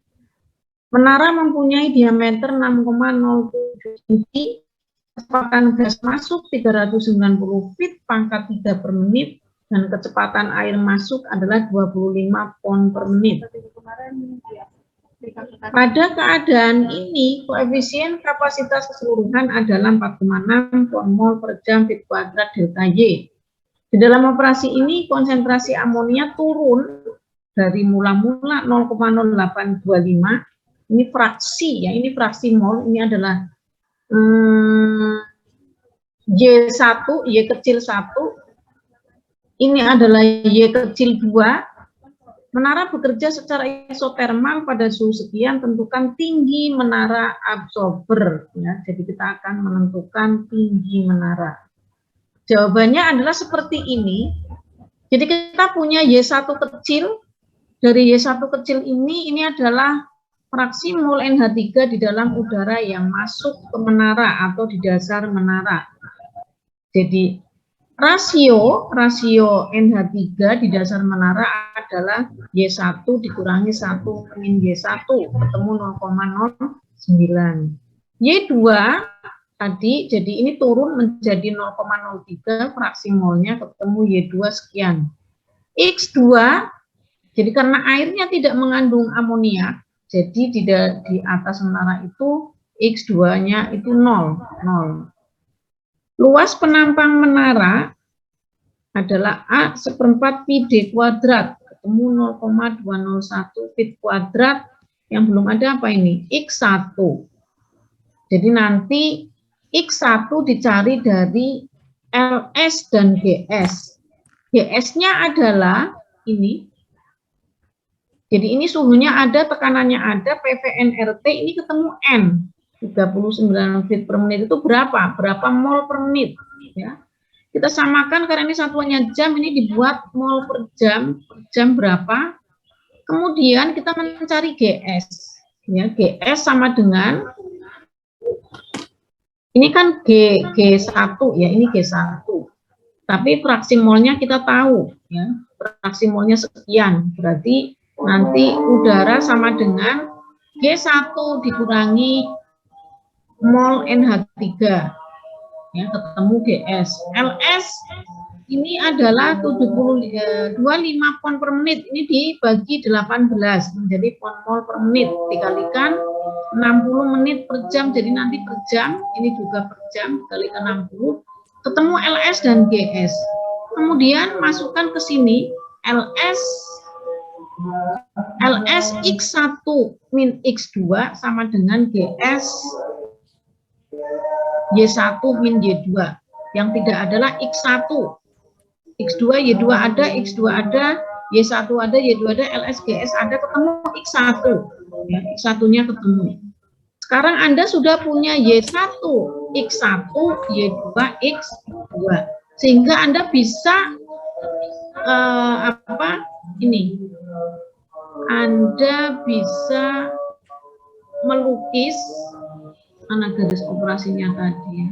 Menara mempunyai diameter 6,07 inci, kecepatan gas masuk 390 feet pangkat 3 per menit, dan kecepatan air masuk adalah 25 pon per menit. Pada keadaan ini, koefisien kapasitas keseluruhan adalah 4,6 ton mol per jam fit kuadrat delta Y. Di dalam operasi ini, konsentrasi amonia turun dari mula-mula 0,0825, ini fraksi ya, ini fraksi mol, ini adalah Y1, Y kecil 1, ini adalah Y kecil 2. Menara bekerja secara isotermal pada suhu sekian, tentukan tinggi menara absorber. Ya, jadi kita akan menentukan tinggi menara. Jawabannya adalah seperti ini. Jadi kita punya Y1 kecil, dari Y1 kecil ini adalah fraksi mol NH3 di dalam udara yang masuk ke menara atau di dasar menara. Jadi rasio NH3 di dasar menara adalah Y1 dikurangi 1 min Y1, ketemu 0,09. Y2 tadi, jadi ini turun menjadi 0,03 fraksi molnya, ketemu Y2 sekian. X2, jadi karena airnya tidak mengandung amoniak, jadi di atas menara itu X2-nya itu 0. Luas penampang menara adalah A seperempat pi D kuadrat, ketemu 0,201 feet kuadrat, yang belum ada apa ini? X1. Jadi nanti X1 dicari dari LS dan GS. GS-nya adalah ini. Jadi ini suhunya ada, tekanannya ada, PVN RT ini ketemu N. 39 feet per menit itu berapa? Berapa mol per menit? Ya. Kita samakan karena ini satuannya jam, ini dibuat mol per jam berapa? Kemudian kita mencari GS. Ya, GS sama dengan ini kan G1 ya, ini G1. Tapi fraksi molnya kita tahu ya, fraksi molnya sekian. Berarti nanti udara sama dengan G1 dikurangi mol NH3. Ya, ketemu GS. LS ini adalah 25 pon per menit, ini dibagi 18 menjadi pon-mol per menit, dikalikan 60 menit per jam, jadi nanti per jam, ini juga per jam, dikalikan 60, ketemu LS dan GS. Kemudian masukkan ke sini, LS X1 min X2 sama dengan GS Y1 min Y2. Yang tidak adalah X1. X2, Y2 ada, X2 ada, Y1 ada, Y2 ada, LS, GS ada, ketemu X1. Ya, X1-nya ketemu. Sekarang Anda sudah punya Y1, X1, Y2, X2. Sehingga Anda bisa Anda bisa melukis mana garis operasinya tadi ya.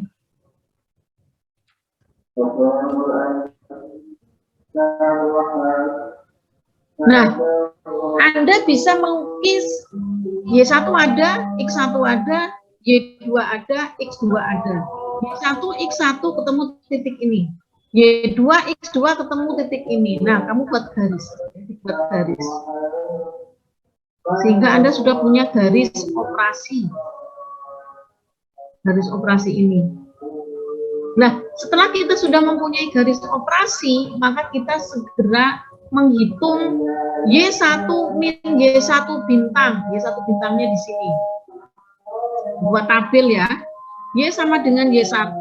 Nah, Anda bisa melukis Y1 ada, X1 ada, Y2 ada, X2 ada. Y1, X1 ketemu titik ini. Y2, X2 ketemu titik ini. Nah, kamu buat garis. Sehingga Anda sudah punya garis operasi. Garis operasi ini. Nah, setelah kita sudah mempunyai garis operasi, maka kita segera menghitung Y1 min Y1 bintang. Y1 bintangnya di sini. Buat tabel ya. Y sama dengan Y1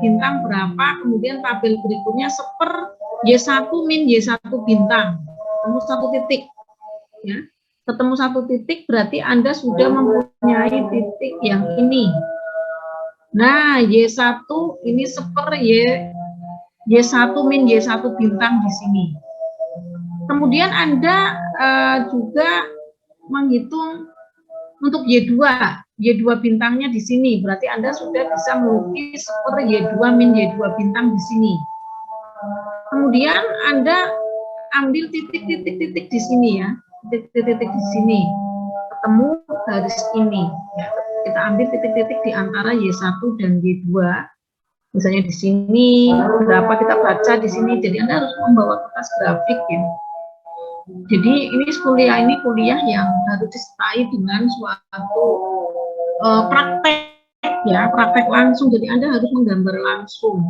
bintang berapa, kemudian tabel berikutnya seper Y1 min Y1 bintang. Ketemu satu titik. Ya. Ketemu satu titik berarti Anda sudah mempunyai titik yang ini. Nah, Y1 ini seper Y1 min Y1 bintang di sini. Kemudian Anda juga menghitung untuk Y2 bintangnya di sini. Berarti Anda sudah bisa melukis seper Y2 min Y2 bintang di sini. Kemudian Anda ambil titik-titik di sini ya. Titik-titik di sini. Ketemu garis ini. Ya. Kita ambil titik-titik di antara Y1 dan Y2. Misalnya di sini, berapa kita baca di sini. Jadi Anda harus membawa kertas grafik ya. Jadi ini kuliah yang harus disertai dengan suatu praktek ya, praktek langsung. Jadi Anda harus menggambar langsung.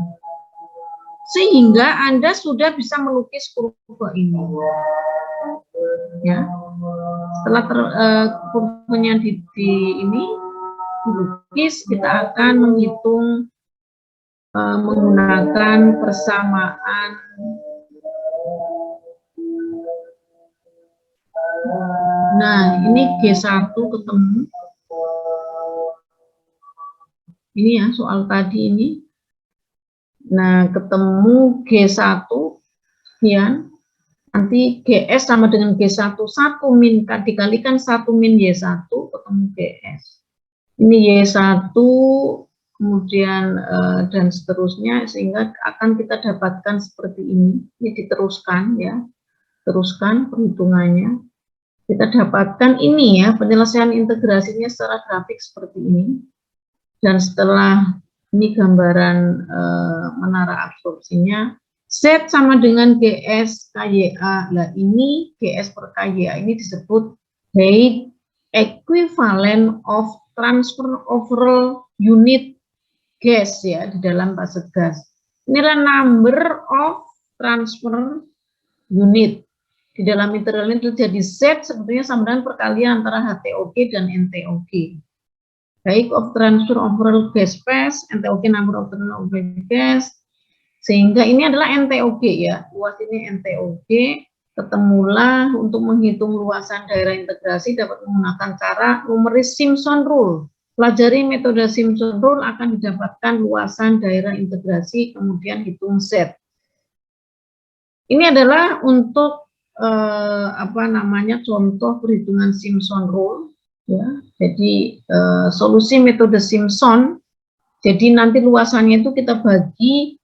Sehingga Anda sudah bisa melukis kurva ini. Ya. Setelah kurvanya di ini dilukis, kita akan menghitung menggunakan persamaan Nah, ini G1 ketemu. Ini ya, soal tadi ini. Nah, ketemu G1 Ya, nanti GS sama dengan G1, 1 min dikalikan 1 min Y1 ketemu GS. Ini Y1 kemudian dan seterusnya, sehingga akan kita dapatkan seperti ini. Ini diteruskan ya, teruskan perhitungannya. Kita dapatkan ini ya, penyelesaian integrasinya secara grafik seperti ini. Dan setelah ini gambaran menara absorpsinya, Z sama dengan GS KYA. Nah ini GS per KYA ini disebut height equivalent of transfer overall unit gas ya di dalam fase gas. Inilah number of transfer unit. Di dalam integral ini terjadi Z sebetulnya sama dengan perkalian antara HTOG dan NTOG. Baik of transfer overall gas phase, NTOG number of transfer overall gas, sehingga ini adalah NTOG ya, luas ini NTOG, ketemulah untuk menghitung luasan daerah integrasi dapat menggunakan cara numeris Simpson rule. Pelajari metode Simpson rule akan didapatkan luasan daerah integrasi, kemudian hitung Z. Ini adalah untuk contoh perhitungan Simpson rule. Ya, jadi solusi metode Simpson. Jadi nanti luasannya itu kita bagi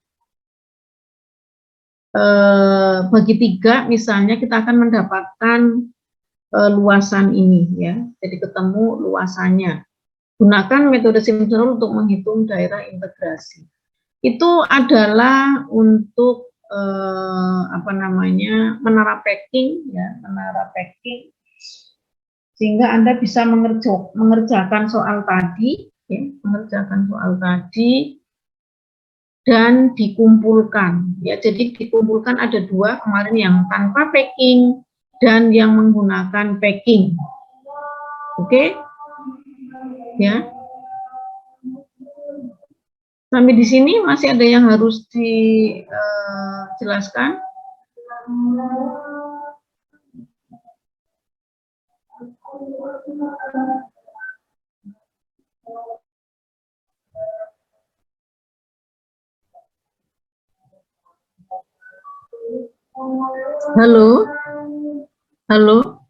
3, misalnya kita akan mendapatkan luasan ini ya. Jadi ketemu luasannya. Gunakan metode Simpson rule untuk menghitung daerah integrasi. Itu adalah untuk menara packing ya, menara packing, sehingga Anda bisa mengerjakan soal tadi ya, dan dikumpulkan ya. Jadi dikumpulkan ada 2 kemarin, yang tanpa packing dan yang menggunakan packing. Oke? Ya. Sampai di sini masih ada yang harus dijelaskan? Halo? Halo?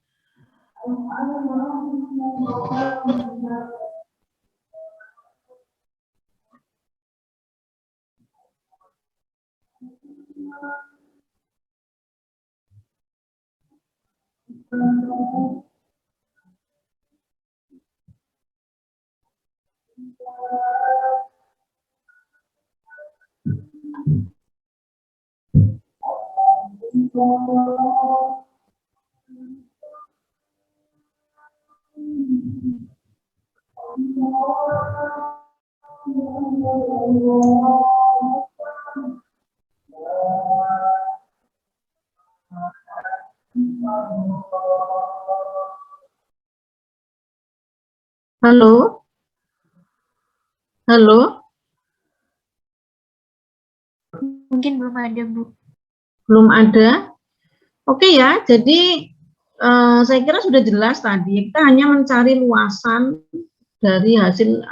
Halo? Halo? Mungkin belum ada, Bu. Belum ada? Oke ya, jadi saya kira sudah jelas tadi. Kita hanya mencari luasan dari hasil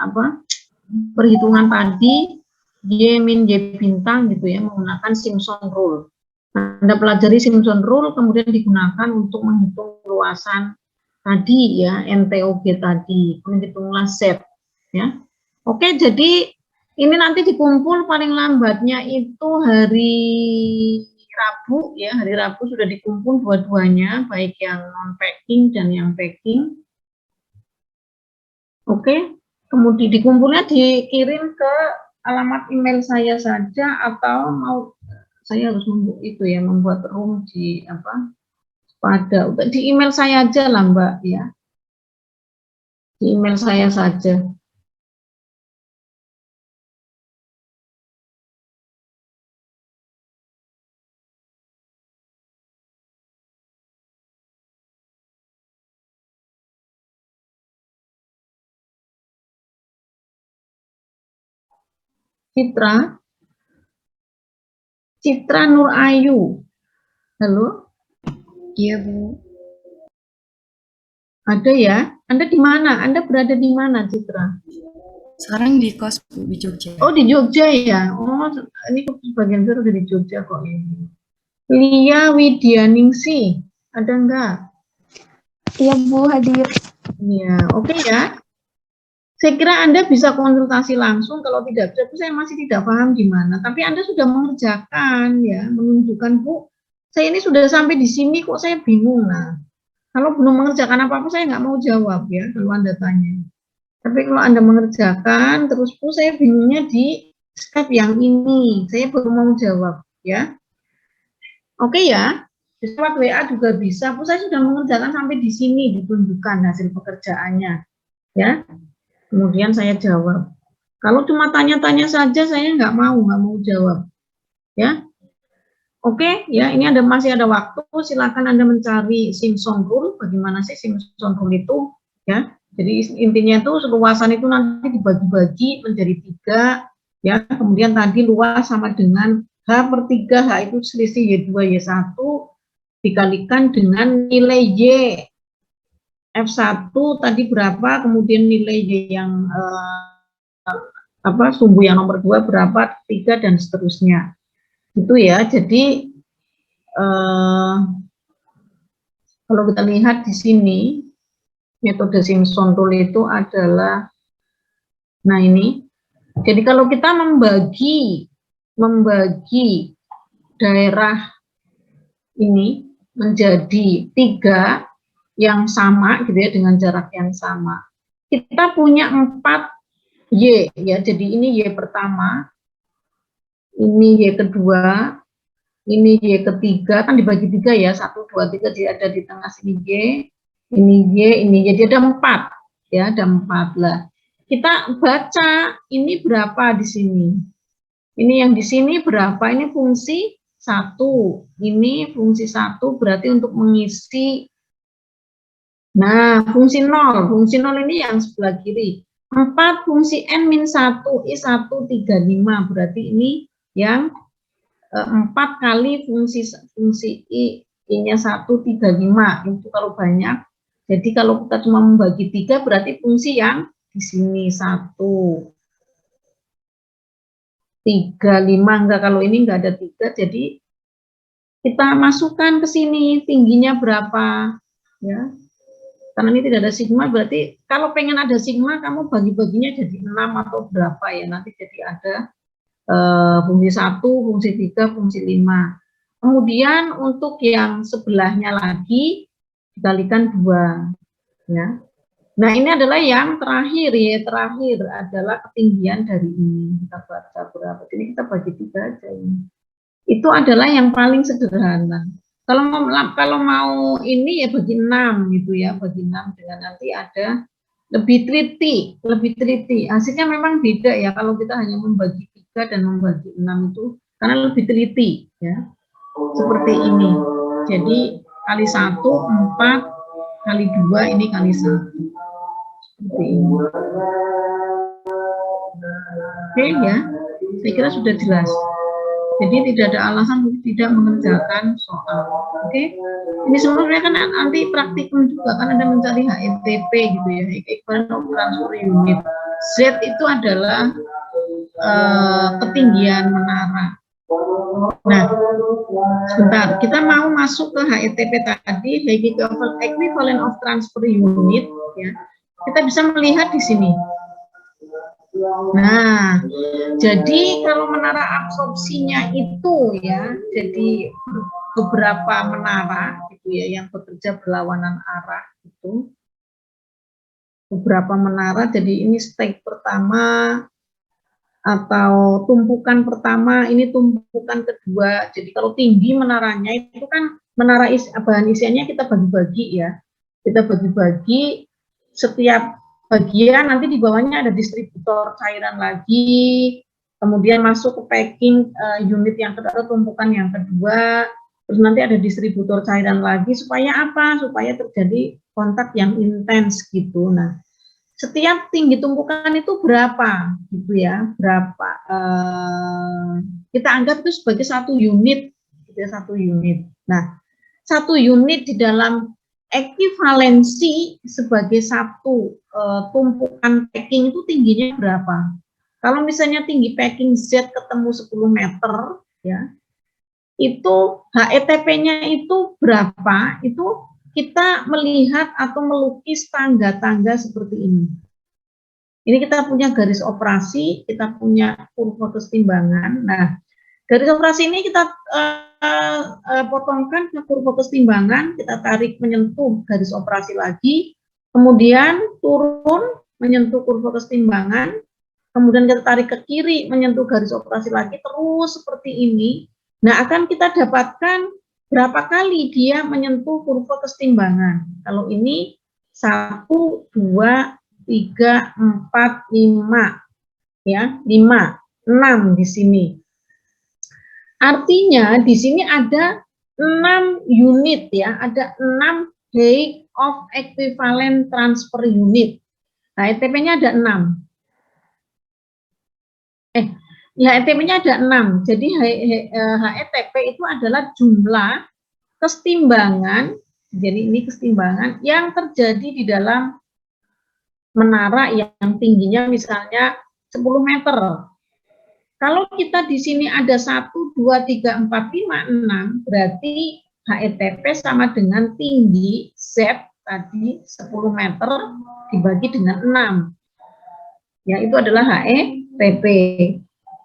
perhitungan tadi, Y min Y bintang gitu ya, menggunakan Simpson rule. Anda pelajari Simpson rule, kemudian digunakan untuk menghitung luasan tadi ya, NTOG tadi, kemudian hitunglah Z ya. Oke, jadi ini nanti dikumpul paling lambatnya itu hari Rabu ya, hari Rabu sudah dikumpul dua-duanya, baik yang non packing dan yang packing. Oke, kemudian dikumpulnya dikirim ke alamat email saya saja, atau saya harus membuat room di di email saya aja lah Mbak ya, di email saya saja. Citra Nur Ayu. Halo? Iya, Bu. Ada ya? Anda di mana? Anda berada di mana, Citra? Sekarang di kos, Bu, di Jogja. Oh, di Jogja ya? Oh, ini sebagian besar udah di Jogja kok ini. Lia Widianingsi, ada enggak? Iya Bu, hadir. Iya, oke ya. Saya kira Anda bisa konsultasi langsung, kalau tidak bisa, saya masih tidak paham gimana. Tapi Anda sudah mengerjakan ya, menunjukkan Bu, saya ini sudah sampai di sini kok saya bingung. Nah, kalau belum mengerjakan apa-apa saya nggak mau jawab ya, kalau Anda tanya. Tapi kalau Anda mengerjakan, terus Bu saya bingungnya di step yang ini, saya baru mau jawab ya. Oke ya, lewat WA juga bisa. Bu saya sudah mengerjakan sampai di sini, ditunjukkan hasil pekerjaannya ya. Kemudian saya jawab. Kalau cuma tanya-tanya saja, saya nggak mau jawab. Ya, oke, ya ini masih ada waktu. Silakan Anda mencari Simpson Rule. Bagaimana sih Simpson Rule itu? Ya, jadi intinya itu luasan itu nanti dibagi-bagi menjadi 3. Ya, kemudian tadi luas sama dengan H/3. H itu selisih Y2 Y1 dikalikan dengan nilai Y. F1 tadi berapa, kemudian nilai Y yang sumbu yang nomor 2 berapa, 3 dan seterusnya. Itu ya. Jadi kalau kita lihat di sini metode Simpson Rule itu adalah, nah ini. Jadi kalau kita membagi daerah ini menjadi 3 yang sama gitu ya, dengan jarak yang sama. Kita punya 4 Y ya. Jadi ini Y pertama, ini Y kedua, ini Y ketiga, kan dibagi 3 ya, 1, 2, 3, jadi ada di tengah sini Y, ini Y, ini Y, jadi ada 4 ya, ada 4 lah. Kita baca ini berapa di sini. Ini yang di sini berapa, ini fungsi 1, ini fungsi 1 berarti untuk mengisi. Nah, fungsi 0 ini yang sebelah kiri. 4 fungsi N min 1, I1, 3, 5, berarti ini yang 4 kali fungsi I-nya 1, 3, 5. Itu kalau banyak. Jadi kalau kita cuma membagi 3 berarti fungsi yang di sini 1, 3, 5. Enggak, kalau ini enggak ada 3. Jadi kita masukkan ke sini tingginya berapa ya. Karena ini tidak ada sigma, berarti kalau pengen ada sigma kamu bagi-baginya jadi 6 atau berapa ya. Nanti jadi ada fungsi 1, fungsi 3, fungsi 5. Kemudian untuk yang sebelahnya lagi dikalikan 2 ya. Nah, ini adalah yang terakhir ya, terakhir adalah ketinggian dari ini. Kita baca berapa. Jadi kita bagi 3 aja ini. Itu adalah yang paling sederhana. Kalau mau ini ya bagi 6 gitu ya, bagi 6 dengan nanti ada lebih teliti. Hasilnya memang beda ya kalau kita hanya membagi 3 dan membagi 6 itu, karena lebih teliti ya. Seperti ini. Jadi kali 1 4, kali 2 ini kali 1. Seperti ini. Oke ya. Saya kira sudah jelas. Jadi tidak ada alasan untuk tidak mengerjakan soal. Oke. Ini sebenarnya kan nanti praktikum juga, kan Anda mencari HETP gitu ya, equivalent of transfer unit. Z itu adalah ketinggian menara. Nah, sebentar, kita mau masuk ke HETP tadi, equivalent of transfer unit ya. Kita bisa melihat di sini. Nah, jadi kalau menara absorpsinya itu ya, jadi beberapa menara gitu ya yang bekerja berlawanan arah itu. Beberapa menara, jadi ini stek pertama atau tumpukan pertama, ini tumpukan kedua. Jadi kalau tinggi menaranya itu kan menara bahan isiannya kita bagi-bagi ya. Kita bagi-bagi, setiap bagian nanti di bawahnya ada distributor cairan lagi, kemudian masuk ke packing unit yang kedua, tumpukan yang kedua, terus nanti ada distributor cairan lagi, supaya apa? Supaya terjadi kontak yang intens gitu. Nah, setiap tinggi tumpukan itu berapa gitu ya, berapa kita anggap itu sebagai 1 unit gitu ya, 1 unit. Nah, 1 unit di dalam ekuivalensi sebagai 1 tumpukan packing itu tingginya berapa. Kalau misalnya tinggi packing Z ketemu 10 meter ya, itu HETP-nya itu berapa, itu kita melihat atau melukis tangga-tangga seperti ini. Ini kita punya garis operasi, kita punya kurva kesetimbangan. Nah, garis operasi ini kita potongkan ke kurva kesetimbangan, kita tarik menyentuh garis operasi lagi, kemudian turun menyentuh kurva kesetimbangan, kemudian kita tarik ke kiri menyentuh garis operasi lagi, terus seperti ini. Nah, akan kita dapatkan berapa kali dia menyentuh kurva kesetimbangan. Kalau ini 1, 2, 3, 4, 5, ya, 5, 6 di sini. Artinya di sini ada 6 unit ya, ada 6 height of equivalent transfer unit. HETP-nya ada 6. HETP-nya ada 6. Jadi HETP itu adalah jumlah kesetimbangan. Jadi ini kesetimbangan yang terjadi di dalam menara yang tingginya misalnya 10 meter. Kalau kita di sini ada 1, 2, 3, 4, 5, 6, berarti HETP sama dengan tinggi Z tadi 10 meter dibagi dengan 6. Ya, itu adalah HETP.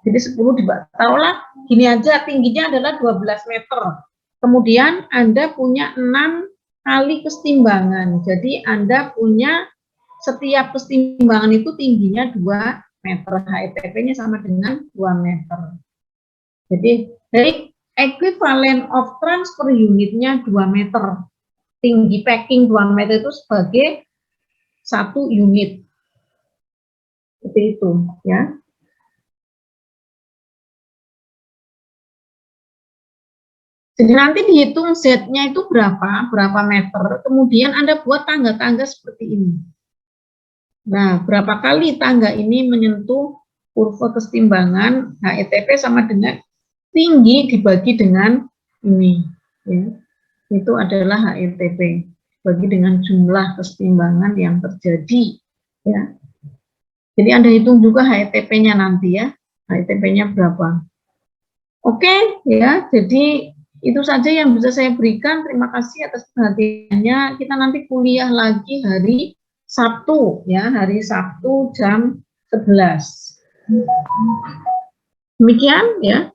Jadi 10 dibagi, taruhlah gini aja, tingginya adalah 12 meter. Kemudian Anda punya 6 kali kesetimbangan. Jadi Anda punya setiap kesetimbangan itu tingginya 2 meter, HETP-nya sama dengan 2 meter. Jadi equivalent of transfer unitnya 2 meter. Tinggi packing 2 meter itu sebagai 1 unit. Seperti itu, ya. Jadi nanti dihitung Z-nya itu berapa meter, kemudian Anda buat tangga-tangga seperti ini. Nah, berapa kali tangga ini menyentuh kurva kesetimbangan HETP sama dengan tinggi dibagi dengan ini. Ya. Itu adalah HETP, bagi dengan jumlah kesetimbangan yang terjadi. Ya. Jadi Anda hitung juga HETP-nya nanti ya, HETP-nya berapa. Oke, ya. Jadi itu saja yang bisa saya berikan. Terima kasih atas perhatiannya. Kita nanti kuliah lagi hari Sabtu, ya, hari Sabtu jam 11. Demikian, ya.